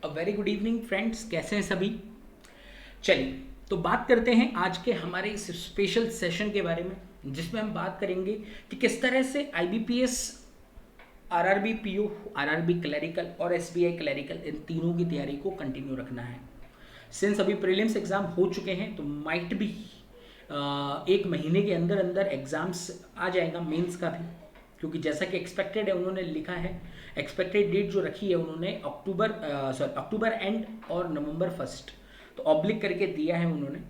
A very good evening friends, कैसे हैं सभी। चलिए तो बात करते हैं आज के हमारे इस स्पेशल सेशन के बारे में, जिसमें हम बात करेंगे कि किस तरह से IBPS, RRB PO, RRB clerical और एसबीआई क्लरिकल इन तीनों की तैयारी को कंटिन्यू रखना है। सिंस अभी प्रीलिम्स एग्ज़ाम हो चुके हैं तो माइट भी एक महीने के अंदर अंदर एग्ज़ाम्स आ जाएगा, मेंस का भी, क्योंकि जैसा कि एक्सपेक्टेड है उन्होंने लिखा है। एक्सपेक्टेड डेट जो रखी है उन्होंने अक्टूबर एंड और नवंबर फर्स्ट, तो ऑब्लिक करके दिया है उन्होंने।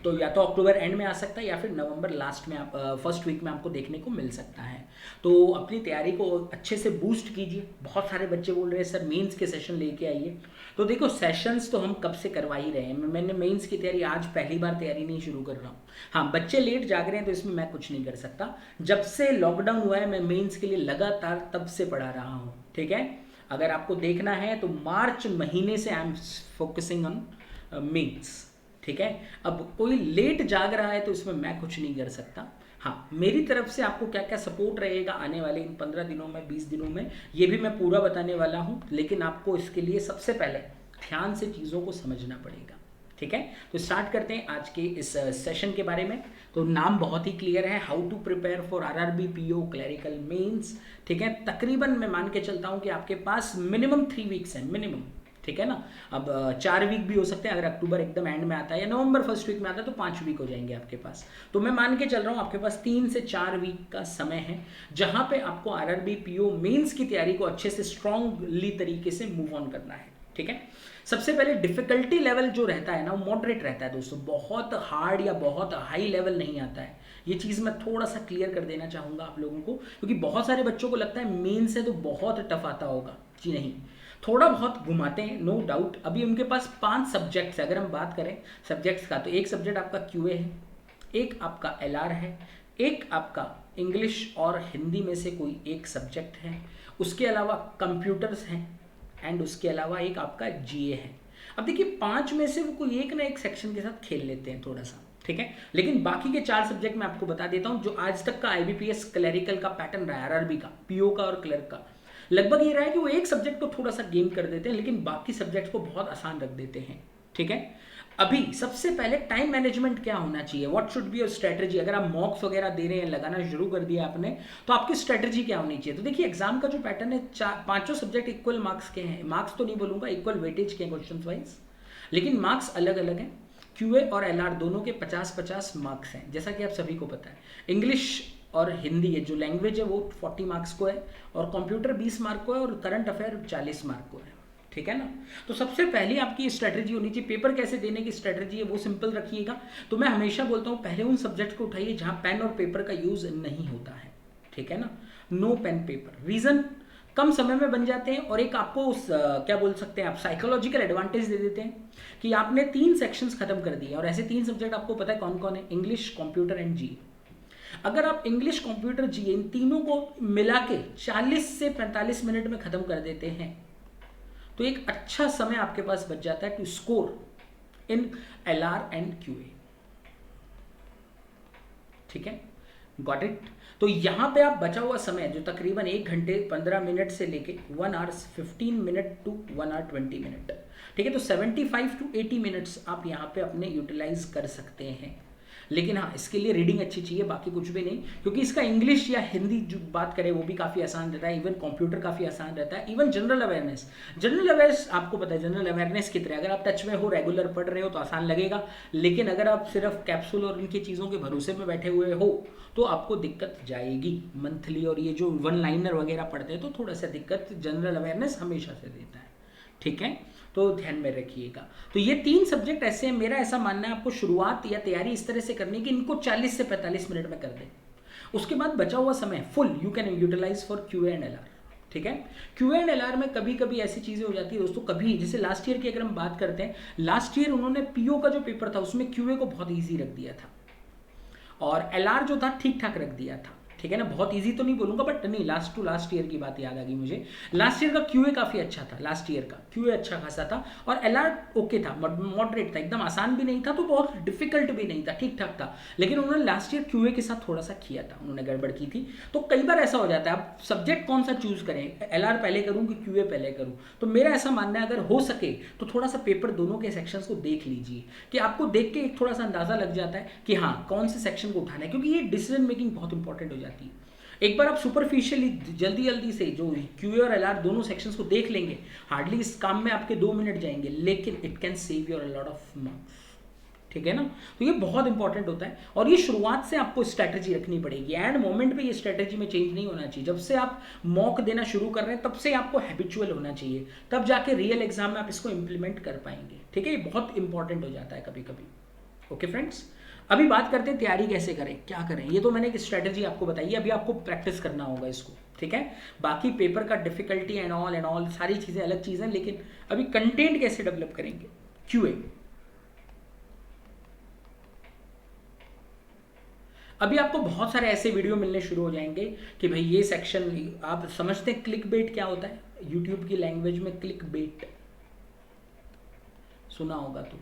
तो या तो अक्टूबर एंड में आ सकता है या फिर नवंबर लास्ट में, आप फर्स्ट वीक में आपको देखने को मिल सकता है। तो अपनी तैयारी को अच्छे से बूस्ट कीजिए। बहुत सारे बच्चे बोल रहे हैं सर मेंस के सेशन लेके आइए। तो देखो सेशंस तो हम कब से करवा ही रहे हैं। मैंने मेंस की तैयारी आज पहली बार तैयारी नहीं शुरू कर रहा हूँ। हाँ, बच्चे लेट जाग रहे हैं तो इसमें मैं कुछ नहीं कर सकता। जब से लॉकडाउन हुआ है मैं मेंस के लिए लगातार तब से पढ़ा रहा हूँ, ठीक है। अगर आपको देखना है तो मार्च महीने से I am focusing on mains, ठीक है। अब कोई लेट जाग रहा है तो इसमें मैं कुछ नहीं कर सकता। हाँ, मेरी तरफ से आपको क्या क्या सपोर्ट रहेगा आने वाले इन 15 दिनों में, 20 दिनों में, ये भी मैं पूरा बताने वाला हूँ। लेकिन आपको इसके लिए सबसे पहले ध्यान से चीज़ों को समझना पड़ेगा, ठीक है। तो स्टार्ट करते हैं आज के इस सेशन के बारे में। तो नाम बहुत ही क्लियर है, how to prepare for RRB PO clerical mains, ठीक है। तकरीबन मैं मान के चलता हूँ कि आपके पास मिनिमम 3 वीक्स हैं, मिनिमम, ठीक है ना। अब 4 वीक भी हो सकते हैं, अगर अक्टूबर एकदम एंड में आता है या नवंबर फर्स्ट वीक में आता है तो 5 वीक हो जाएंगे आपके पास। तो मैं मान के चल रहा हूँ आपके पास 3 से 4 वीक का समय है, जहाँ पे आपको आरआरबी पीओ मेंस की तैयारी को अच्छे से स्ट्रांगली तरीके से मूव ऑन करना है, ठीक है। सबसे पहले डिफिकल्टी लेवल जो रहता है ना वो मॉडरेट रहता है दोस्तों, बहुत हार्ड या बहुत हाई लेवल नहीं आता है। ये चीज़ मैं थोड़ा सा क्लियर कर देना चाहूँगा आप लोगों को, क्योंकि बहुत सारे बच्चों को लगता है मेंस है तो बहुत टफ आता होगा। जी नहीं, थोड़ा बहुत घुमाते हैं, नो डाउट। अभी उनके पास 5 सब्जेक्ट्स है। अगर हम बात करें सब्जेक्ट्स का तो एक सब्जेक्ट आपका क्यूए है, एक आपका एलआर है, एक आपका इंग्लिश और हिंदी में से कोई एक सब्जेक्ट है, उसके अलावा कंप्यूटर्स हैं, एंड उसके अलावा एक आपका जीए है। अब देखिए 5 में से वो कोई एक ना एक सेक्शन के साथ खेल लेते हैं थोड़ा सा, ठीक है। लेकिन बाकी के 4 सब्जेक्ट मैं आपको बता देता हूँ जो आज तक का आईबीपीएस क्लरिकल का पैटर्न रहा है, आरआरबी का, पीओ का और क्लर्क का। लगभग ये रहा है कि वो एक सब्जेक्ट को थोड़ा सा गेम कर देते हैं लेकिन बाकी सब्जेक्ट को बहुत आसान रख देते हैं, ठीक है। अभी सबसे पहले टाइम मैनेजमेंट क्या होना चाहिए, what should be your strategy. अगर आप मॉक्स वगैरह दे रहे हैं, लगाना शुरू कर दिया आपने, तो आपकी स्ट्रेटजी क्या होनी चाहिए। तो देखिए एग्जाम का जो पैटर्न है, 5 सब्जेक्ट इक्वल मार्क्स के हैं, मार्क्स तो नहीं बोलूंगा, इक्वल वेटेज के क्वेश्चन वाइज, लेकिन मार्क्स अलग अलग हैं। क्यूए और एलआर दोनों के 50-50 मार्क्स हैं, जैसा कि आप सभी को पता है। इंग्लिश और हिंदी है जो लैंग्वेज है वो 40 मार्क्स को है, और कंप्यूटर 20 मार्क को है, और करंट अफेयर 40 मार्क को है, ठीक है ना। तो सबसे पहली आपकी स्ट्रेटजी होनी चाहिए। पेपर कैसे देने की स्ट्रेटजी है वो सिंपल रखिएगा। तो मैं हमेशा बोलता हूँ पहले उन सब्जेक्ट को उठाइए जहाँ पेन और पेपर का यूज नहीं होता है, ठीक है ना। नो पेन पेपर, रीजन कम समय में बन जाते हैं, और एक आपको क्या बोल सकते हैं आप, साइकोलॉजिकल एडवांटेज दे देते हैं कि आपने 3 सेक्शंस खत्म कर दिए। और ऐसे 3 सब्जेक्ट आपको पता है कौन कौन है, इंग्लिश, कंप्यूटर एंड जी। अगर आप इंग्लिश, कंप्यूटर, जी इन तीनों को मिला के 40 से 45 मिनट में खत्म कर देते हैं तो एक अच्छा समय आपके पास बच जाता है to score in LR and QA, ठीक है, गॉट इट। तो यहां पे आप बचा हुआ समय जो तकरीबन 1 घंटे 15 मिनट से लेके 1 hour 15 minute to 1 hour 20 minute, ठीक है, तो 75 टू 80 मिनट्स आप यहाँ पे अपने यूटिलाइज कर सकते हैं। लेकिन हाँ, इसके लिए रीडिंग अच्छी चाहिए, बाकी कुछ भी नहीं, क्योंकि इसका इंग्लिश या हिंदी जो बात करें वो भी काफ़ी आसान रहता है, इवन कंप्यूटर काफ़ी आसान रहता है, इवन जनरल अवेयरनेस आपको पता है, जनरल अवेयरनेस की तरह अगर आप टच में हो, रेगुलर पढ़ रहे हो तो आसान लगेगा। लेकिन अगर आप सिर्फ कैप्सूल और इनकी चीज़ों के भरोसे में बैठे हुए हो तो आपको दिक्कत जाएगी मंथली, और ये जो 1 लाइनर वगैरह पढ़ते हैं तो थोड़ा सा दिक्कत जनरल अवेयरनेस हमेशा से देता है, ठीक है। तो ध्यान में रखिएगा। तो ये 3 सब्जेक्ट ऐसे हैं, मेरा ऐसा मानना है आपको शुरुआत या तैयारी इस तरह से करनी कि इनको 40 से 45 मिनट में कर दें। उसके बाद बचा हुआ समय full you can utilize for QA and LR, ठीक है। क्यूए एंड एलआर में कभी कभी ऐसी चीज़ें हो जाती है दोस्तों, कभी जैसे लास्ट ईयर की अगर हम बात करते हैं, लास्ट ईयर उन्होंने पीओ का जो पेपर था उसमें क्यूए को बहुत ईजी रख दिया था, और एलआर जो था ठीक ठाक रख दिया था, ठीक है ना। बहुत इजी तो नहीं बोलूंगा, बट नहीं, लास्ट टू लास्ट ईयर की बात याद आ गई मुझे। लास्ट ईयर का क्यूए काफ़ी अच्छा था, लास्ट ईयर का क्यूए अच्छा खासा था, और एलआर ओके था, मॉडरेट था, एकदम आसान भी नहीं था तो बहुत डिफिकल्ट भी नहीं था, ठीक ठाक था। लेकिन उन्होंने लास्ट ईयर क्यूए के साथ थोड़ा सा किया था, उन्होंने गड़बड़ की थी। तो कई बार ऐसा हो जाता है, अब सब्जेक्ट कौन सा चूज करें, एलआर पहले करूँ कि क्यूए पहले करूँ। तो मेरा ऐसा मानना है, अगर हो सके तो थोड़ा सा पेपर दोनों के सेक्शंस को देख लीजिए, कि आपको देख के एक थोड़ा सा अंदाजा लग जाता है कि हाँ कौन से सेक्शन को उठाना है, क्योंकि ये डिसीजन मेकिंग बहुत इंपॉर्टेंट हो जाती है। एक बार आप सुपरफिशियली जल्दी जल्दी से जो क्यूए और एलआर दोनों सेक्शंस को देख लेंगे, हार्डली इस काम में आपके 2 मिनट जाएंगे, लेकिन it can save your lot of marks, ठीक है ना। तो ये बहुत इंपॉर्टेंट होता है, और ये शुरुआत से आपको स्ट्रैटेजी रखनी पड़ेगी। एंड मोमेंट पे ये स्ट्रैटेजी में चेंज नहीं होना चाहिए। जब से आप मॉक देना शुरू कर रहे हैं तब से आपको हैबिचुअल होना चाहिए, तब जाके रियल एग्जाम में आप इसको इंप्लीमेंट कर पाएंगे, ठीक है। ये बहुत इंपॉर्टेंट हो जाता है कभी कभी। ओके फ्रेंड्स, अभी बात करते हैं तैयारी कैसे करें, क्या करें। ये तो मैंने एक स्ट्रैटेजी आपको बताई है, अभी आपको प्रैक्टिस करना होगा इसको, ठीक है। बाकी पेपर का डिफिकल्टी एंड ऑल सारी चीज़ें अलग चीज़ें, लेकिन अभी कंटेंट कैसे डेवलप करेंगे, क्यूए। अभी आपको बहुत सारे ऐसे वीडियो मिलने शुरू हो जाएंगे कि भाई ये सेक्शन, आप समझते हैं क्लिक बेट क्या होता है, यूट्यूब की लैंग्वेज में क्लिक बेट सुना होगा। तो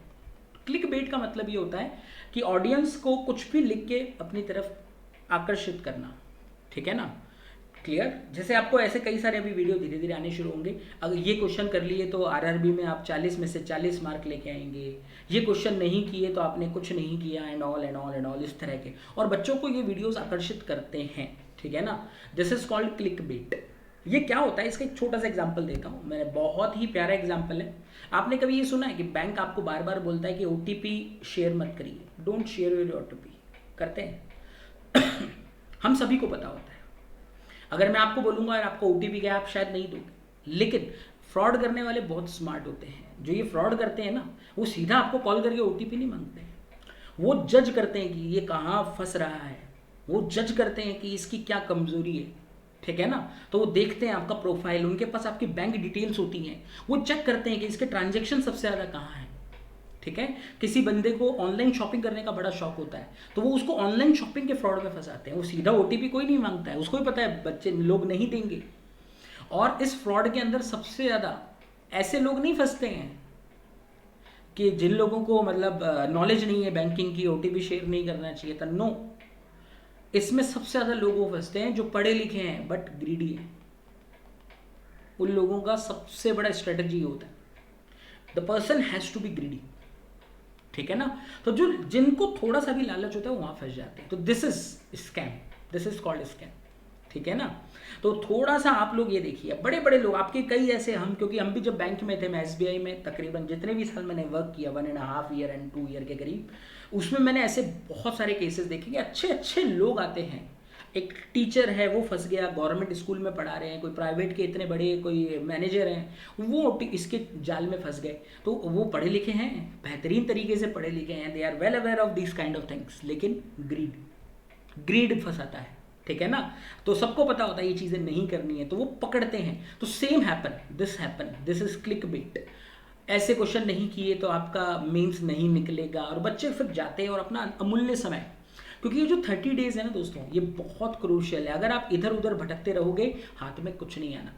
क्लिक बेट का मतलब ये होता है कि ऑडियंस को कुछ भी लिख के अपनी तरफ आकर्षित करना, ठीक है ना। क्लियर। जैसे आपको ऐसे कई सारे अभी वीडियो धीरे धीरे आने शुरू होंगे। अगर ये क्वेश्चन कर लिए तो आरआरबी में आप 40 में से 40 मार्क लेके आएंगे, ये क्वेश्चन नहीं किए तो आपने कुछ नहीं किया, एंड ऑल इस तरह के। और बच्चों को ये वीडियोस आकर्षित करते हैं, ठीक है ना। This is called click bait. ये क्या होता है, इसका एक छोटा सा एग्जाम्पल देता हूँ मैंने, बहुत ही प्यारा एग्जाम्पल है। आपने कभी ये सुना है कि बैंक आपको बार बार बोलता है कि ओटीपी शेयर मत करिए, डोंट शेयर योर ओटीपी, करते हैं हम सभी को पता होता है। अगर मैं आपको बोलूंगा और आपको ओटीपी क्या, आप शायद नहीं दोगे, लेकिन फ्रॉड करने वाले बहुत स्मार्ट होते हैं। जो ये फ्रॉड करते हैं ना, वो सीधा आपको कॉल करके ओटीपी नहीं मांगते, वो जज करते हैं कि ये कहाँ फंस रहा है, वो जज करते हैं कि इसकी क्या कमजोरी है, ठीक है ना। तो वो देखते हैं आपका प्रोफाइल, उनके पास आपकी बैंक डिटेल्स होती हैं, वो चेक करते हैं कि इसके ट्रांजेक्शन सबसे ज़्यादा कहाँ है, ठीक है। किसी बंदे को ऑनलाइन शॉपिंग करने का बड़ा शौक होता है, तो वो उसको ऑनलाइन शॉपिंग के फ्रॉड में फंसाते हैं। वो सीधा ओटीपी कोई नहीं मांगता है, उसको भी पता है बच्चे लोग नहीं देंगे। और इस फ्रॉड के अंदर सबसे ज़्यादा ऐसे लोग नहीं फंसते हैं कि जिन लोगों को मतलब नॉलेज नहीं है बैंकिंग की, ओटीपी शेयर नहीं करना चाहिए था, नो। इसमें सबसे ज़्यादा लोग वो फंसते हैं जो पढ़े लिखे हैं बट ग्रीडी हैं। उन लोगों का सबसे बड़ा स्ट्रेटजी होता है, the person has to be greedy, ठीक है ना। तो जो जिनको थोड़ा सा भी लालच होता है वो वहाँ फंस जाते हैं। तो this is scam, this is called scam, ठीक है ना। तो थोड़ा सा आप लोग ये देखिए, बड़े बड़े लोग आपके कई ऐसे, हम क्योंकि हम भी जब बैंक में थे, मैं एसबीआई में तकरीबन जितने भी साल मैंने वर्क किया, 1.5 ईयर एंड 2 ईयर के करीब, उसमें मैंने ऐसे बहुत सारे केसेस देखे कि अच्छे अच्छे लोग आते हैं। एक टीचर है, वो फंस गया, गवर्नमेंट स्कूल में पढ़ा रहे हैं, कोई प्राइवेट के इतने बड़े कोई मैनेजर हैं, वो इसके जाल में फंस गए। तो वो पढ़े लिखे हैं, बेहतरीन तरीके से पढ़े लिखे हैं, they are well aware of this kind of things, लेकिन ग्रीड फंसाता है, ठीक है ना। तो सबको पता होता है ये चीज़ें नहीं करनी है, तो वो पकड़ते हैं। तो same happen, this is click bait. ऐसे क्वेश्चन नहीं किए तो आपका मेंस नहीं निकलेगा, और बच्चे फिर जाते हैं और अपना अमूल्य समय, क्योंकि ये जो 30 डेज है ना दोस्तों, ये बहुत क्रूशियल है। अगर आप इधर उधर भटकते रहोगे, हाथ में कुछ नहीं आना,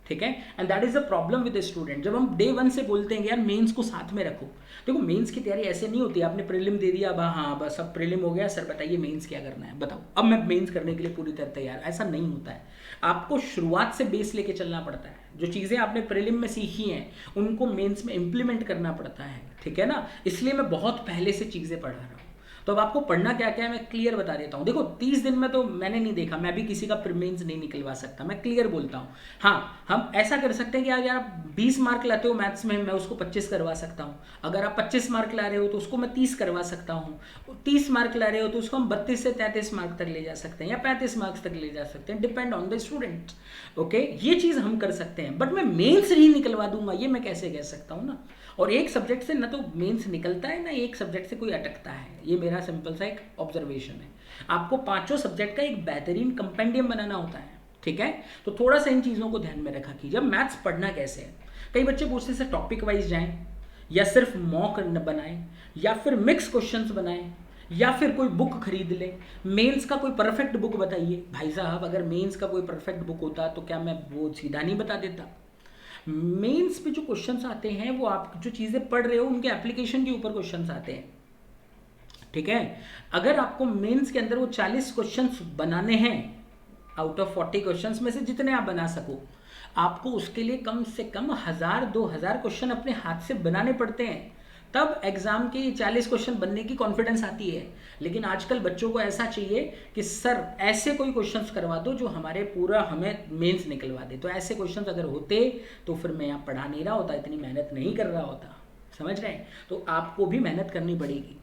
ठीक है। And that is the problem with the student. जब हम डे 1 से बोलते हैं कि यार मेंस को साथ में रखो, देखो मेंस की तैयारी ऐसे नहीं होती, आपने प्रीलिम दे दिया, अब हाँ बस अब प्रीलिम हो गया, सर बताइए मेंस क्या करना है, बताओ अब मैं मेंस करने के लिए पूरी तरह तैयार, ऐसा नहीं होता है। आपको शुरुआत से बेस लेके चलना पड़ता है। जो चीज़ें आपने प्रीलिम में सीखी हैं उनको मेंस में इम्प्लीमेंट करना पड़ता है, ठीक है ना। इसलिए मैं बहुत पहले से चीज़ें पढ़ा रहा हूँ। तो अब आपको पढ़ना क्या क्या है मैं क्लियर बता देता हूँ। देखो 30 दिन में तो मैंने नहीं देखा, मैं भी किसी का मेंस नहीं निकलवा सकता, मैं क्लियर बोलता हूँ। हाँ, हम ऐसा कर सकते हैं कि यार आप 20 मार्क लाते हो मैथ्स में, मैं उसको 25 करवा सकता हूँ। अगर आप 25 मार्क ला रहे हो तो उसको मैं 30 करवा सकता हूँ। 30 मार्क ला रहे हो तो उसको हम 32 से 33 मार्क तक ले जा सकते हैं, या 35 मार्क्स तक ले जा सकते हैं, depend on the student. Okay, ये चीज़ हम कर सकते हैं, बट मैं मेन्स नहीं निकलवा दूंगा, ये मैं कैसे कह सकता हूँ ना। और एक सब्जेक्ट से ना तो मेंस निकलता है ना एक सब्जेक्ट से कोई अटकता है, ये मेरा सिंपल सा एक ऑब्जर्वेशन है। आपको 5 सब्जेक्ट का एक बेहतरीन कंपेंडियम बनाना होता है, ठीक है। तो थोड़ा सा इन चीज़ों को ध्यान में रखा कीजिए। अब मैथ्स पढ़ना कैसे है, कई बच्चे पूछते हैं टॉपिक वाइज जाएं, या सिर्फ मॉक बनाएं, या फिर मिक्स क्वेश्चंस बनाएं, या फिर कोई बुक खरीद ले। मेंस का कोई परफेक्ट बुक बताइए भाई साहब, अगर मेंस का कोई परफेक्ट बुक होता तो क्या मैं वो सीधा नहीं बता देता। मेंस पे जो क्वेश्चंस आते हैं वो आप जो चीज़ें पढ़ रहे हो उनके एप्लीकेशन के ऊपर क्वेश्चंस आते हैं, ठीक है। अगर आपको मेंस के अंदर वो 40 क्वेश्चंस बनाने हैं आउट ऑफ 40 क्वेश्चंस में से जितने आप बना सको, आपको उसके लिए कम से कम 1000-2000 क्वेश्चन अपने हाथ से बनाने पड़ते हैं, तब एग्जाम के 40 क्वेश्चन बनने की कॉन्फिडेंस आती है। लेकिन आजकल बच्चों को ऐसा चाहिए कि सर ऐसे कोई क्वेश्चंस करवा दो जो हमारे पूरा हमें मेंस निकलवा दे। तो ऐसे क्वेश्चंस अगर होते तो फिर मैं यहाँ पढ़ा नहीं रहा होता, इतनी मेहनत नहीं कर रहा होता, समझ रहे हैं। तो आपको भी मेहनत करनी पड़ेगी,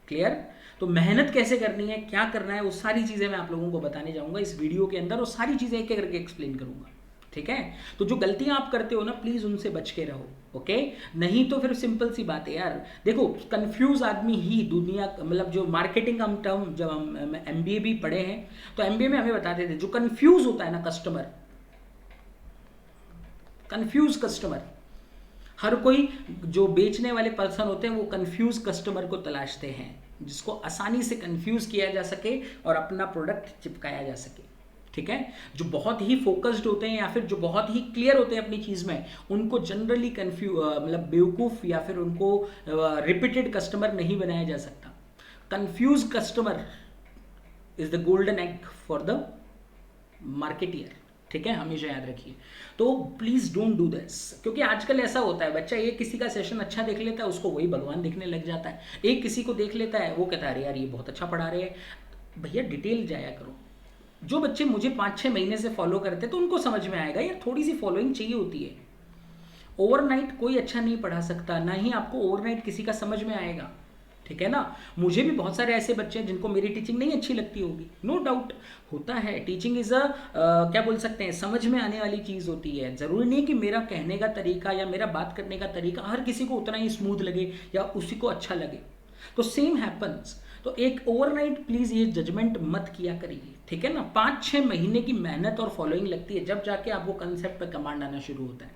क्लियर। तो मेहनत कैसे करनी है, क्या करना है, वो सारी चीज़ें मैं आप लोगों को बताने जाऊंगा इस वीडियो के अंदर, और सारी चीज़ें एक एक करके एक्सप्लेन करूंगा, ठीक है। तो जो गलतियां आप करते हो ना, प्लीज़ उनसे बच के रहो, ओके। नहीं तो फिर सिंपल सी बात है यार, देखो कंफ्यूज आदमी ही दुनिया, मतलब जो मार्केटिंग का टर्म जब हम MBA भी पढ़े हैं तो MBA में हमें बताते थे जो कंफ्यूज होता है ना कस्टमर, कंफ्यूज कस्टमर, हर कोई जो बेचने वाले पर्सन होते हैं वो कंफ्यूज कस्टमर को तलाशते हैं, जिसको आसानी से कंफ्यूज किया जा सके और अपना प्रोडक्ट चिपकाया जा सके, ठीक है। जो बहुत ही फोकस्ड होते हैं या फिर जो बहुत ही क्लियर होते हैं अपनी चीज़ में, उनको जनरली मतलब बेवकूफ़ या फिर उनको रिपीटेड कस्टमर नहीं बनाया जा सकता। Confuse customer is the golden egg for the marketeer, ठीक है, हमेशा याद रखिए। तो प्लीज़ डोंट डू दिस, क्योंकि आजकल ऐसा होता है, बच्चा एक किसी का सेशन अच्छा देख लेता है उसको वही भगवान दिखने लग जाता है, एक किसी को देख लेता है वो कहता है अरे यार ये बहुत अच्छा पढ़ा रहे हैं। भैया डिटेल जाया करो। जो बच्चे मुझे 5-6 महीने से फॉलो करते हैं तो उनको समझ में आएगा यार, थोड़ी सी फॉलोइंग चाहिए होती है। ओवरनाइट कोई अच्छा नहीं पढ़ा सकता, ना ही आपको ओवरनाइट किसी का समझ में आएगा, ठीक है ना। मुझे भी बहुत सारे ऐसे बच्चे हैं जिनको मेरी टीचिंग नहीं अच्छी लगती होगी, नो डाउट होता है। टीचिंग इज़ क्या बोल सकते हैं, समझ में आने वाली चीज़ होती है। ज़रूरी नहीं कि मेरा कहने का तरीका या मेरा बात करने का तरीका हर किसी को उतना ही स्मूथ लगे या उसी को अच्छा लगे, तो सेम हैपन्स। तो एक ओवरनाइट प्लीज़ ये जजमेंट मत किया करिए, ठीक है ना। 5-6 महीने की मेहनत और फॉलोइंग लगती है, जब जाके आपको कंसेप्ट पे कमांड आना शुरू होता है।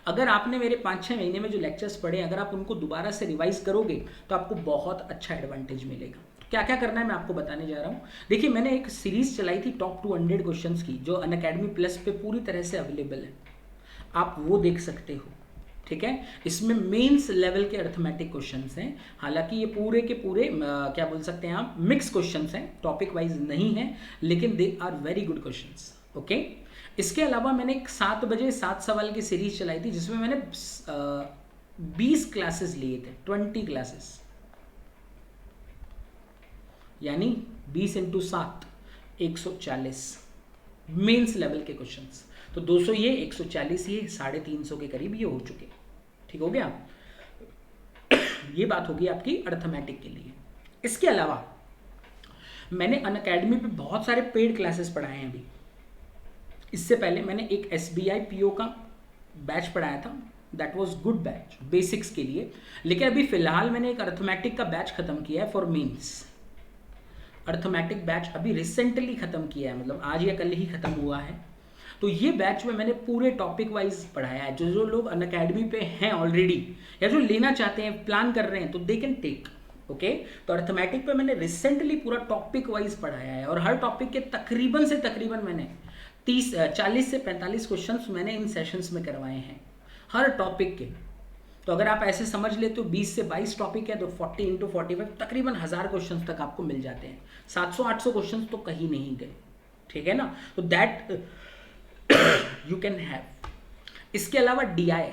अगर आपने मेरे 5-6 महीने में जो लेक्चर्स पढ़े, अगर आप उनको दोबारा से रिवाइज करोगे तो आपको बहुत अच्छा एडवांटेज मिलेगा। क्या क्या करना है मैं आपको बताने जा रहा हूँ। देखिए मैंने एक सीरीज चलाई थी टॉप 200 क्वेश्चंस की, जो अनअकैडमी प्लस पे पूरी तरह से अवेलेबल है, आप वो देख सकते हो, ठीक है। इसमें मेंस लेवल के अर्थमेटिक क्वेश्चंस हैं, हालांकि ये पूरे के पूरे क्या बोल सकते हैं आप, मिक्स क्वेश्चंस हैं, टॉपिक वाइज नहीं है, लेकिन they are very good questions, okay. इसके अलावा मैंने एक 7 बजे 7 सवाल की सीरीज चलाई थी, जिसमें मैंने 20 क्लासेस लिए थे, 20 क्लासेस, यानी 20 × 7 140 मेंस लेवल के क्वेश्चंस। तो 200 ये, 140 ये, 350 के करीब ये हो चुके, ठीक हो गया। ये बात होगी आपकी अर्थमेटिक के लिए। इसके अलावा मैंने अनअकैडमी पे बहुत सारे पेड क्लासेस पढ़ाए हैं अभी। इससे पहले मैंने एक SBI PO का बैच पढ़ाया था, that was good batch basics के लिए। लेकिन अभी फिलहाल मैंने एक अर्थमेटिक का बैच खत्म किया है फॉर मेंस। अर्थमेटिक बैच अभी रिसेंटली खत्म किया है, मतलब आज या कल ही खत्म हुआ है। तो ये बैच में मैंने पूरे टॉपिक वाइज पढ़ाया है। जो लोग अनअकैडमी पे हैं ऑलरेडी या जो लेना चाहते हैं, प्लान कर रहे हैं, तो दे कैन टेक, ओके। तो अर्थमेटिक पे मैंने रिसेंटली पूरा टॉपिक वाइज पढ़ाया है, और हर टॉपिक के तकरीबन से तकरीबन मैंने 40 से 45 क्वेश्चंस मैंने इन सेशंस में करवाए हैं हर टॉपिक के। तो अगर आप ऐसे समझ ले तो 20 से 22 टॉपिक है, तो 40 × 45 तकरीबन 1000 क्वेश्चंस तक आपको मिल जाते हैं। 700-800 क्वेश्चंस तो कहीं नहीं गए, ठीक है ना। तो दैट यू कैन हैव। इसके अलावा DI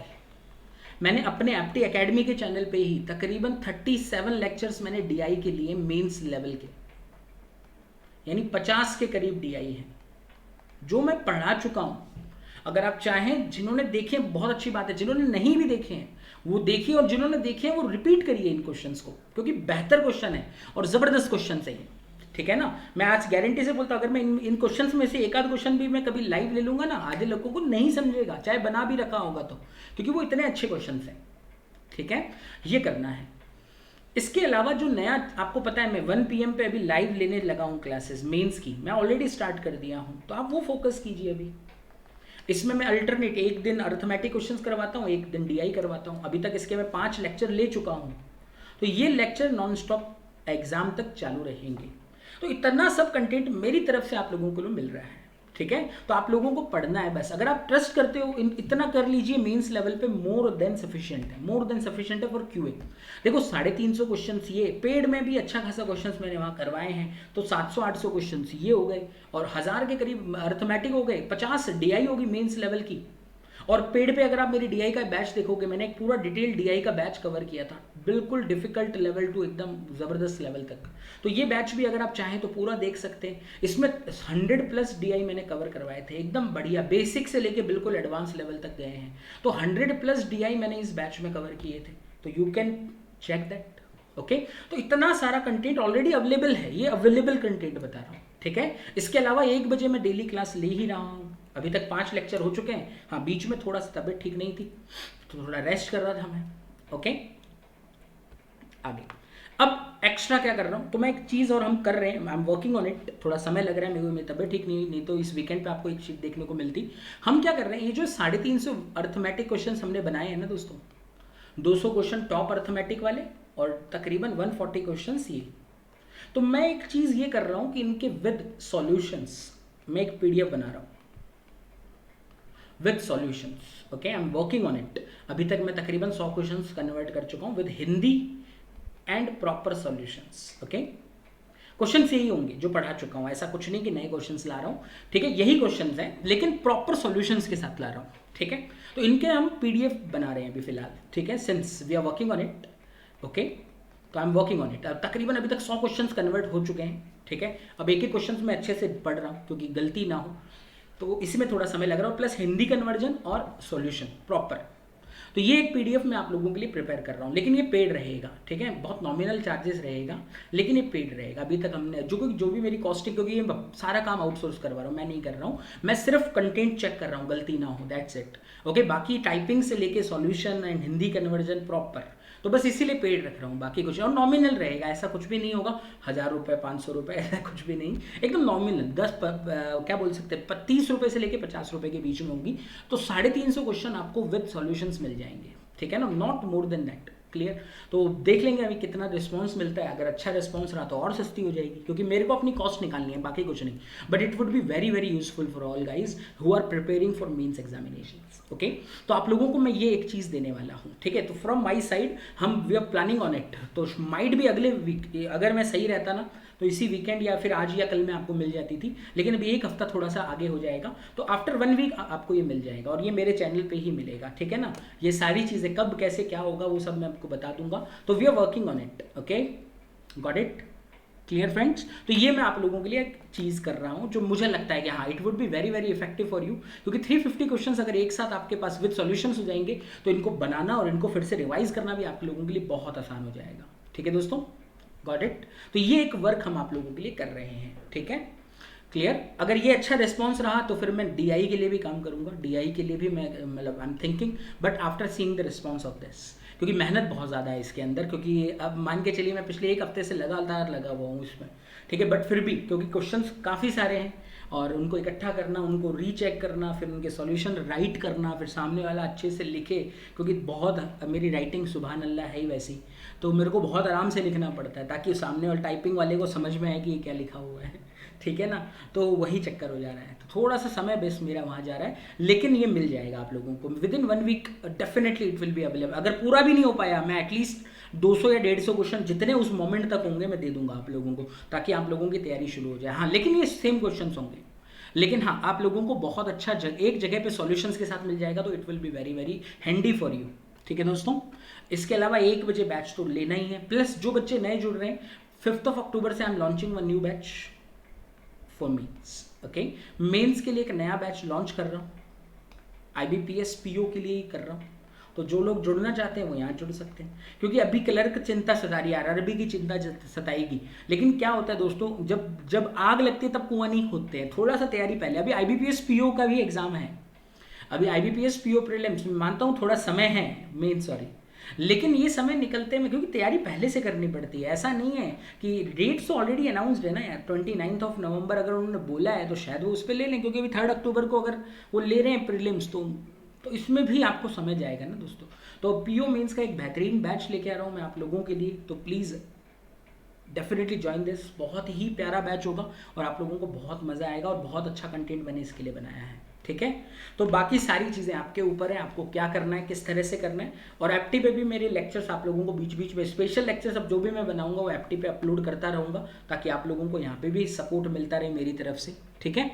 मैंने अपने एप्टी एकेडमी के चैनल पे ही तकरीबन 37 लेक्चर्स मैंने DI के लिए मेंस लेवल के, यानी 50 के करीब DI हैं जो मैं पढ़ा चुका हूं। अगर आप चाहें, जिन्होंने देखे बहुत अच्छी बात है, जिन्होंने नहीं भी देखे हैं वो देखिए, और जिन्होंने देखे हैं वो रिपीट करिए इन क्वेश्चंस को, क्योंकि बेहतर क्वेश्चन है और जबरदस्त क्वेश्चन है, ठीक है ना। मैं आज गारंटी से बोलता हूं, अगर मैं इन क्वेश्चंस में से एक आध क्वेश्चन भी मैं कभी लाइव ले लूंगा ना, आधे लोगों को नहीं समझेगा, चाहे बना भी रखा होगा तो, क्योंकि वो इतने अच्छे क्वेश्चन हैं, ठीक है। ये करना है। इसके अलावा जो नया आपको पता है, मैं 1 PM पे अभी लाइव लेने लगा हूँ क्लासेस मेंस की, मैं ऑलरेडी स्टार्ट कर दिया हूँ, तो आप वो फोकस कीजिए अभी। इसमें मैं अल्टरनेट एक दिन अर्थमेटिक क्वेश्चंस करवाता हूँ, एक दिन DI करवाता हूँ। अभी तक इसके मैं 5 लेक्चर ले चुका हूँ, तो ये लेक्चर नॉन स्टॉप एग्जाम तक चालू रहेंगे। तो इतना सब कंटेंट मेरी तरफ से आप लोगों को मिल रहा है, ठीक है। तो आप लोगों को पढ़ना है बस। अगर आप ट्रस्ट करते हो इतना कर लीजिए, मेंस लेवल पे मोर देन सफिशिएंट है, मोर देन सफिशिएंट है फॉर क्यूए। देखो 350 क्वेश्चंस ये पेड में भी अच्छा खासा क्वेश्चंस मैंने वहाँ करवाए हैं, तो 700-800 क्वेश्चंस ये हो गए और 1000 के करीब अर्थमेटिक हो गए, 50 डीआई होगी मेंस लेवल की। और पेड पे अगर आप मेरी डीआई का बैच देखोगे, मैंने एक पूरा डिटेल डीआई का बैच कवर किया था, बिल्कुल डिफिकल्ट लेवल टू एकदम ज़बरदस्त लेवल तक। तो ये बैच भी अगर आप चाहें तो पूरा देख सकते हैं। इसमें 100+ डीआई मैंने कवर करवाए थे, एकदम बढ़िया, बेसिक से लेके बिल्कुल एडवांस लेवल तक गए हैं। तो 100+ डीआई मैंने इस बैच में कवर किए थे, तो you can check that, okay. तो इतना सारा कंटेंट ऑलरेडी अवेलेबल है, ये अवेलेबल कंटेंट बता रहा हूँ, ठीक है। इसके अलावा 1 बजे मैं डेली क्लास ले ही रहा हूँ, अभी तक 5 लेक्चर हो चुके हैं। हाँ, बीच में थोड़ा सा तबीयत ठीक नहीं थी तो थोड़ा रेस्ट कर रहा था मैं, ओके। आगे अब एक्स्ट्रा क्या कर रहा हूँ, तो मैं एक चीज़ और हम कर रहे हैं, आई एम वर्किंग ऑन इट। थोड़ा समय लग रहा है मेरी तबीयत ठीक नहीं तो इस वीकेंड पे आपको एक चीज़ देखने को मिलती। हम क्या कर रहे हैं, ये जो 350 अर्थमेटिक क्वेश्चन हमने बनाए हैं ना दोस्तों, 200 क्वेश्चन टॉप अर्थमेटिक वाले और तकरीबन 140 क्वेश्चन ये। तो मैं एक चीज़ ये कर रहा हूँ कि इनके विद सॉल्यूशंस मैं एक पीडीएफ बना रहा हूँ with solutions, okay. I am working on it. अभी तक मैं तकरीबन 100 क्वेश्चंस कन्वर्ट कर चुका हूँ with Hindi and proper solutions, okay. Questions यही होंगे जो पढ़ा चुका हूँ, ऐसा कुछ नहीं कि नए क्वेश्चंस ला रहा हूँ, ठीक है। यही क्वेश्चंस हैं लेकिन प्रॉपर सॉल्यूशंस के साथ ला रहा हूँ, ठीक है। तो इनके हम पीडीएफ बना रहे हैं अभी फिलहाल, ठीक है, since we are working on it, okay. तो I am working on it. तकरीबन अभी तक 100 क्वेश्चंस कन्वर्ट हो चुके हैं, ठीक है। अब एक क्वेश्चन मैं अच्छे से पढ़ रहा हूँ क्योंकि गलती ना हो, तो इसी में थोड़ा समय लग रहा है, प्लस हिंदी कन्वर्जन और सॉल्यूशन प्रॉपर। तो ये एक पीडीएफ मैं आप लोगों के लिए प्रिपेयर कर रहा हूँ, लेकिन ये पेड रहेगा, ठीक है। बहुत नॉमिनल चार्जेस रहेगा लेकिन ये पेड रहेगा। अभी तक हमने जो भी मेरी कॉस्टिंग, क्योंकि ये सारा काम आउटसोर्स करवा रहा हूँ, मैं नहीं कर रहा हूँ, मैं सिर्फ कंटेंट चेक कर रहा हूँ, गलती ना हो, दैट्स इट, ओके। बाकी टाइपिंग से लेके solution and Hindi conversion proper, तो बस इसीलिए पेड रख रहा हूँ, बाकी कुछ। और नॉमिनल रहेगा, ऐसा कुछ भी नहीं होगा 1000 रुपये 500 रुपये, ऐसा कुछ भी नहीं, एकदम नॉमिनल। क्या बोल सकते हैं, 30 रुपये से लेके 50 रुपये के बीच में होंगी। तो 350 क्वेश्चन आपको विद सॉल्यूशंस मिल जाएंगे, ठीक है ना, not more than that, clear. तो देख लेंगे अभी कितना रिस्पॉन्स मिलता है। अगर अच्छा रिस्पॉन्स रहा तो और सस्ती हो जाएगी, क्योंकि मेरे को अपनी कॉस्ट निकालनी है, बाकी कुछ नहीं। But it would be very very useful for all guys who are preparing for mains examinations, okay. तो आप लोगों को मैं ये एक चीज़ देने वाला हूँ, ठीक है। तो फ्रॉम माई साइड हम we are planning on it. तो माइट भी अगले वीक, अगर मैं सही रहता ना तो इसी वीकेंड या फिर आज या कल में आपको मिल जाती थी, लेकिन अभी एक हफ्ता थोड़ा सा आगे हो जाएगा। तो आफ्टर 1 वीक आपको ये मिल जाएगा और ये मेरे चैनल पे ही मिलेगा, ठीक है ना। ये सारी चीज़ें कब कैसे क्या होगा वो सब मैं आपको बता दूंगा। तो we are working on it, okay, got it, clear friends. तो ये मैं आप लोगों के लिए एक चीज़ कर रहा हूँ जो मुझे लगता है कि हाँ it would be very very effective for you, क्योंकि 350 क्वेश्चंस अगर एक साथ आपके पास विद सॉल्यूशंस हो जाएंगे तो इनको बनाना और इनको फिर से रिवाइज करना भी आप लोगों के लिए बहुत आसान हो जाएगा, ठीक है दोस्तों, गॉट इट। तो ये एक वर्क हम आप लोगों के लिए कर रहे हैं, ठीक है, क्लियर। अगर ये अच्छा रिस्पॉन्स रहा तो फिर मैं डीआई के लिए भी काम करूंगा, डीआई के लिए भी मैं मतलब I am thinking, but after seeing the response of this, क्योंकि मेहनत बहुत ज़्यादा है इसके अंदर। क्योंकि अब मान के चलिए मैं पिछले 1 हफ्ते से लगातार लगा हुआ हूँ इसमें, ठीक है। बट फिर भी क्योंकि क्वेश्चंस काफ़ी सारे हैं और उनको इकट्ठा करना, उनको रीचेक करना, फिर उनके सॉल्यूशन राइट करना, फिर सामने वाला अच्छे से लिखे, क्योंकि बहुत मेरी राइटिंग सुभान अल्लाह है ही वैसी, तो मेरे को बहुत आराम से लिखना पड़ता है ताकि सामने वाले टाइपिंग वाले को समझ में आए कि ये क्या लिखा हुआ है, ठीक है ना। तो वही चक्कर हो जा रहा है, तो थोड़ा सा समय बेस मेरा वहाँ जा रहा है, लेकिन ये मिल जाएगा आप लोगों को within 1 week, definitely it will be available. अगर पूरा भी नहीं हो पाया, मैं एटलीस्ट 200 या 150 क्वेश्चन जितने उस मोमेंट तक होंगे मैं दे दूंगा आप लोगों को, ताकि आप लोगों की तैयारी शुरू हो जाए। हाँ, लेकिन ये सेम क्वेश्चन होंगे, लेकिन हाँ आप लोगों को बहुत अच्छा एक जगह पे सॉल्यूशंस के साथ मिल जाएगा, तो it will B very very handy for you, ठीक है दोस्तों। इसके अलावा 1 बजे बैच तो लेना ही है, प्लस जो बच्चे नए जुड़ रहे हैं 5 अक्टूबर से I am launching one new batch for mains, okay. Mains के लिए एक नया बैच लॉन्च कर रहा हूँ, IBPS PO के लिए ही कर रहा हूँ। तो जो लोग जुड़ना चाहते हैं वो यहाँ जुड़ सकते हैं, क्योंकि अभी क्लर्क चिंता सता रही है, RRB की चिंता सताएगी। लेकिन क्या होता है दोस्तों, जब आग लगती है तब कुआं नहीं खोदते हैं, थोड़ा सा तैयारी पहले। अभी IBPS PO का भी एग्जाम है, अभी IBPS PO प्रीलिम्स, मानता हूँ थोड़ा समय है, मेन सॉरी, लेकिन ये समय निकलते में, क्योंकि तैयारी पहले से करनी पड़ती है। ऐसा नहीं है कि डेट्स तो ऑलरेडी अनाउंसड है ना यार, 29 नवंबर अगर उन्होंने बोला है तो शायद वो उस पर ले लें, क्योंकि अभी 3 अक्टूबर को अगर वो ले रहे हैं प्रीलिम्स तो इसमें भी आपको समय जाएगा ना दोस्तों। तो PO मेंस का एक बेहतरीन बैच लेके आ रहा हूँ मैं आप लोगों के लिए, तो प्लीज़ डेफिनेटली ज्वाइन दिस, बहुत ही प्यारा बैच होगा और आप लोगों को बहुत मज़ा आएगा और बहुत अच्छा कंटेंट मैंने इसके लिए बनाया है, ठीक है। तो बाकी सारी चीज़ें आपके ऊपर है, आपको क्या करना है, किस तरह से करना है। और एप्टी पे भी मेरे लेक्चर्स आप लोगों को बीच बीच में, स्पेशल लेक्चर्स अब जो भी मैं बनाऊंगा वो एप्टी पे अपलोड करता रहूँगा, ताकि आप लोगों को यहाँ पे भी सपोर्ट मिलता रहे मेरी तरफ से, ठीक है।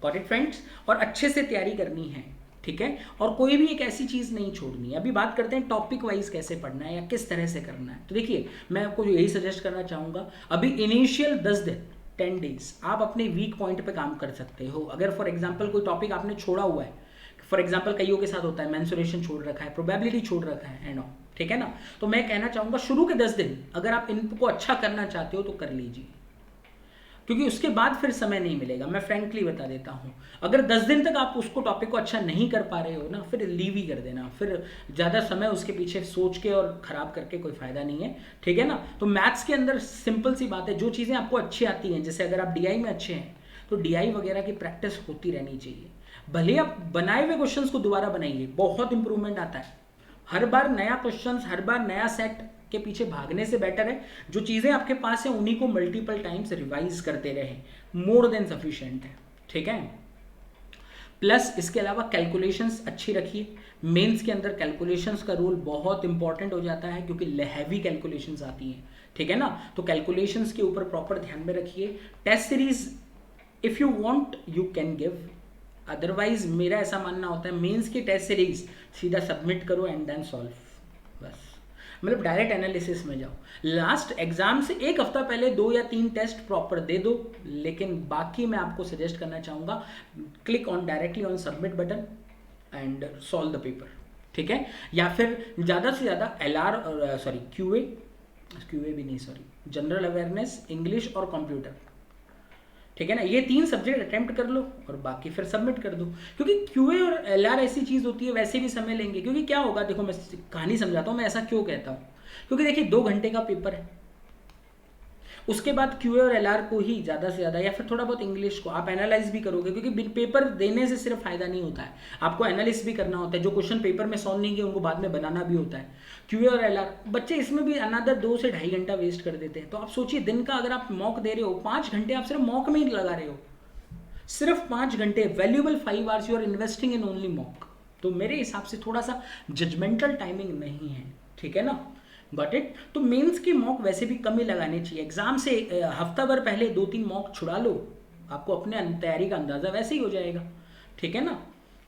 Got it friends. और अच्छे से तैयारी करनी है, ठीक है, और कोई भी एक ऐसी चीज़ नहीं छोड़नी है। अभी बात करते हैं टॉपिक वाइज कैसे पढ़ना है या किस तरह से करना है। तो देखिए, मैं आपको यही सजेस्ट करना चाहूँगा, अभी इनिशियल 10 दिन 10 डेज आप अपने वीक पॉइंट पे काम कर सकते हो। अगर फॉर एग्जांपल कोई टॉपिक आपने छोड़ा हुआ है, फॉर एग्जांपल कईयों के साथ होता है, मेंसुरेशन छोड़ रखा है, प्रोबेबिलिटी छोड़ रखा है एंड ऑल, ठीक है ना। तो मैं कहना चाहूँगा शुरू के 10 दिन अगर आप इनको अच्छा करना चाहते हो तो कर लीजिए, क्योंकि उसके बाद फिर समय नहीं मिलेगा। मैं फ्रैंकली बता देता हूँ, अगर 10 दिन तक आप उसको टॉपिक को अच्छा नहीं कर पा रहे हो ना, फिर लीव ही कर देना, फिर ज़्यादा समय उसके पीछे सोच के और ख़राब करके कोई फ़ायदा नहीं है, ठीक है ना। तो मैथ्स के अंदर सिंपल सी बात है, जो चीज़ें आपको अच्छी आती हैं, जैसे अगर आप डीआई में अच्छे हैं तो डीआई वगैरह की प्रैक्टिस होती रहनी चाहिए। भले आप बनाए हुए क्वेश्चंस को दोबारा बनाइए, बहुत इंप्रूवमेंट आता है। हर बार नया क्वेश्चंस, हर बार नया सेट के पीछे भागने से बेटर है जो चीज़ें आपके पास है उन्हीं को मल्टीपल टाइम्स रिवाइज करते रहे, मोर देन सफिशिएंट है, ठीक है। प्लस इसके अलावा कैलकुलेशंस अच्छी रखिए। मेंस के अंदर कैलकुलेशंस का रोल बहुत इंपॉर्टेंट हो जाता है, क्योंकि हैवी कैलकुलेशंस आती हैं, ठीक है ना। तो कैलकुलेशंस के ऊपर प्रॉपर ध्यान में रखिए। Test series if you want you can give, otherwise मेरा ऐसा मानना होता है मेंस की टेस्ट सीरीज सीधा सबमिट करो एंड देन सॉल्व, बस। मतलब डायरेक्ट एनालिसिस में जाओ। लास्ट एग्जाम से एक हफ्ता पहले 2 या 3 टेस्ट प्रॉपर दे दो, लेकिन बाकी मैं आपको सजेस्ट करना चाहूँगा, click on directly on submit button and solve the paper, ठीक है। या फिर ज़्यादा से ज़्यादा क्यूए भी नहीं, जनरल अवेयरनेस, इंग्लिश और कंप्यूटर, ठीक है ना, ये 3 सब्जेक्ट अटेम्प्ट कर लो और बाकी फिर सबमिट कर दो। क्योंकि क्यूए और एलआर ऐसी चीज़ होती है, वैसे भी समय लेंगे। क्योंकि क्या होगा, देखो मैं कहानी समझाता हूँ मैं ऐसा क्यों कहता हूँ। क्योंकि देखिए 2 घंटे का पेपर है, उसके बाद क्यूए और एलआर को ही ज़्यादा से ज़्यादा, या फिर थोड़ा बहुत इंग्लिश को आप एनालाइज भी करोगे, क्योंकि पेपर देने से सिर्फ फायदा नहीं होता है, आपको एनालिस भी करना होता है। जो क्वेश्चन पेपर में सॉल्व नहीं किए उनको बाद में बनाना भी होता है। क्यूए और एलआर बच्चे इसमें भी अनदर 2 से 2.5 घंटा वेस्ट कर देते हैं। तो आप सोचिए, दिन का अगर आप मॉक दे रहे हो 5 घंटे, आप सिर्फ मॉक में ही लगा रहे हो, सिर्फ 5 घंटे, valuable 5 hours you are investing in only mock. तो मेरे हिसाब से थोड़ा सा जजमेंटल टाइमिंग नहीं है, ठीक है ना। Got it. तो मेंस की मॉक वैसे भी कम ही लगानी चाहिए। एग्जाम से हफ्ता भर पहले 2-3 मॉक छुड़ा लो, आपको अपने तैयारी का अंदाज़ा वैसे ही हो जाएगा, ठीक है ना।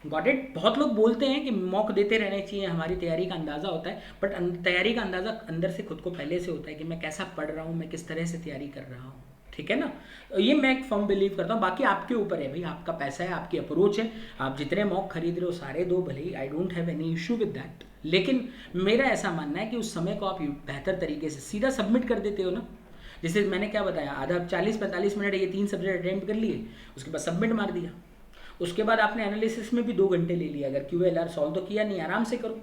Got it. बहुत लोग बोलते हैं कि मॉक देते रहने चाहिए, हमारी तैयारी का अंदाज़ा होता है, बट तैयारी का अंदाज़ा अंदर से खुद को पहले से होता है कि मैं कैसा पढ़ रहा हूँ, मैं किस तरह से तैयारी कर रहा हूँ, ठीक है ना। ये मैं एक फर्म बिलीव करता हूँ। बाकी आपके ऊपर है भाई, आपका पैसा है, आपकी अप्रोच है, आप जितने मॉक खरीद रहे हो सारे दो, भले ही I don't have any issue with that. लेकिन मेरा ऐसा मानना है कि उस समय को आप बेहतर तरीके से सीधा सबमिट कर देते हो ना। जैसे मैंने क्या बताया, आधा 40-45 मिनट ये 3 सब्जेक्ट अटेम्प्ट कर लिए, उसके बाद सबमिट मार दिया। उसके बाद आपने एनालिसिस में भी 2 घंटे ले लिया। अगर क्यूएलआर सॉल्व तो किया नहीं, आराम से करो।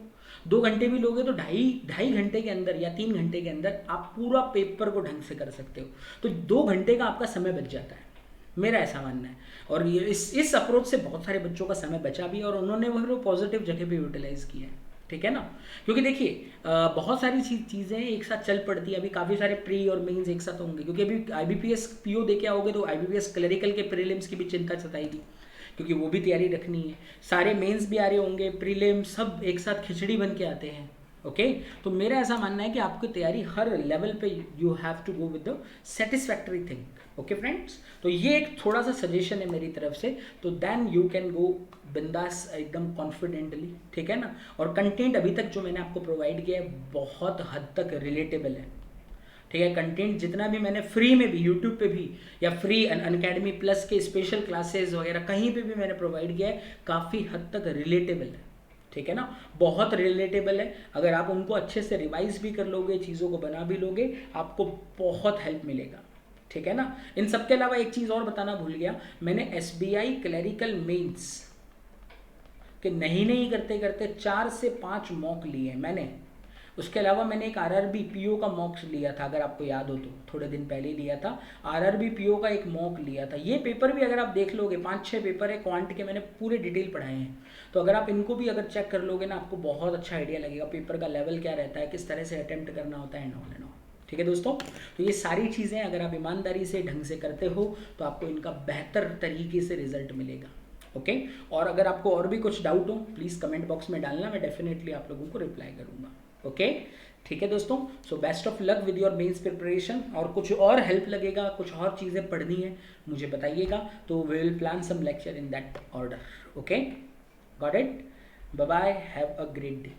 2 घंटे भी लोगे तो ढाई घंटे के अंदर या 3 घंटे के अंदर आप पूरा पेपर को ढंग से कर सकते हो। तो 2 घंटे का आपका समय बच जाता है, मेरा ऐसा मानना है। और ये इस अप्रोच से बहुत सारे बच्चों का समय बचा भी और उन्होंने वो पॉजिटिव जगह पे यूटिलाइज किया है, ठीक है ना। क्योंकि देखिए बहुत सारी चीज़ें एक साथ चल पड़ती है। अभी काफ़ी सारे प्री और मेंस एक साथ होंगे, क्योंकि अभी आईबीपीएस पीओ दे के आओगे तो आईबीपीएस क्लरिकल के प्रीलिम्स की भी चिंता सताएगी, क्योंकि वो भी तैयारी रखनी है। सारे मेंस भी आ रहे होंगे, प्रीलिम सब एक साथ खिचड़ी बन के आते हैं, ओके। तो मेरा ऐसा मानना है कि आपकी तैयारी हर लेवल पे you have to go with the satisfactory thing, okay friends. तो ये एक थोड़ा सा सजेशन है मेरी तरफ से, तो देन यू कैन गो बिंदास एकदम कॉन्फिडेंटली, ठीक है ना। और कंटेंट अभी तक जो मैंने आपको प्रोवाइड किया है बहुत हद तक रिलेटेबल है, ठीक है। कंटेंट जितना भी मैंने फ्री में भी यूट्यूब पे भी या फ्री अनअकैडमी प्लस के स्पेशल क्लासेस वगैरह कहीं पे भी मैंने प्रोवाइड किया है, काफ़ी हद तक रिलेटेबल है, ठीक है ना। बहुत रिलेटेबल है। अगर आप उनको अच्छे से रिवाइज भी कर लोगे, चीज़ों को बना भी लोगे, आपको बहुत हेल्प मिलेगा, ठीक है ना। इन सब के अलावा एक चीज़ और बताना भूल गया, मैंने एसबीआई क्लरिकल मेंस के नहीं करते करते 4 से 5 मॉक लिए मैंने। उसके अलावा मैंने एक आरआरबी पीओ का मॉक लिया था, अगर आपको याद हो तो थोड़े दिन पहले ही लिया था। आरआरबी पीओ का एक मॉक लिया था। ये पेपर भी अगर आप देख लोगे, 5-6 पेपर है क्वांट के, मैंने पूरे डिटेल पढ़ाए हैं। तो अगर आप इनको भी अगर चेक कर लोगे ना, आपको बहुत अच्छा आइडिया लगेगा पेपर का लेवल क्या रहता है, किस तरह से अटेम्प्ट करना होता है एंड ऑल, ठीक है दोस्तों, तो ये सारी चीज़ें अगर आप ईमानदारी से ढंग से करते हो तो आपको इनका बेहतर तरीके से रिजल्ट मिलेगा। ओके, और अगर आपको और भी कुछ डाउट हो प्लीज़ कमेंट बॉक्स में डालना, मैं डेफिनेटली आप लोगों को रिप्लाई करूँगा। ओके, ठीक है दोस्तों, so best of luck with your mains preparation. और कुछ और हेल्प लगेगा, कुछ और चीज़ें पढ़नी है मुझे बताइएगा, तो we will plan some lecture in that order. Okay, got it, bye bye, have a great day.